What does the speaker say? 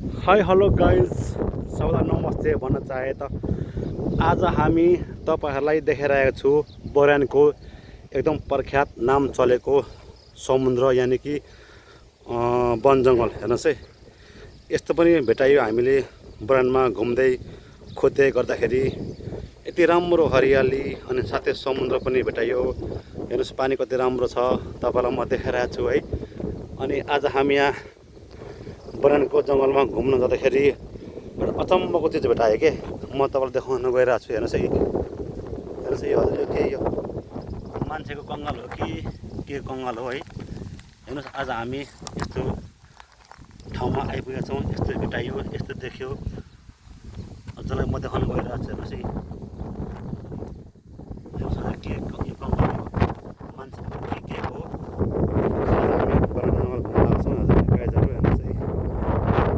Hi hello guys, सबैलाई नमस्ते भन्न चाहे त आज हामी तपाईँहरूलाई देखाइरहेको छु बरानको एकदम प्रख्यात नाम चलेको समुद्र यानि कि वन जङ्गल। हेर्नुहोस् है, यस्तो पनि भेटाइयो। हामीले बरानमा घुम्दै खोज्दै गर्दाखेरि यति राम्रो हरियाली अनि साथै समुद्र पनि भेटाइयो। हेर्नुहोस् पानी कति राम्रो छ, तपाईँलाई म देखाइरहेको छु है। अनि आज हामी यहाँ बरानको जङ्गलमा घुम्न जाँदाखेरि एउटा अचम्मको चिज भेटाएँ के। म तपाईँलाई देखाउन गइरहेको छु। हेर्नुहोस् है, हेर्नुहोस् है, हजुर यो के यो मान्छेको कङ्गाल हो कि के कङ्गाल हो है। हेर्नुहोस् आज हामी यस्तो ठाउँमा आइपुगेका छौँ, यस्तो भेटाइयो, यस्तो देख्यो, जसलाई म देखाउन गइरहेको छु। हेर्नुहोस् है।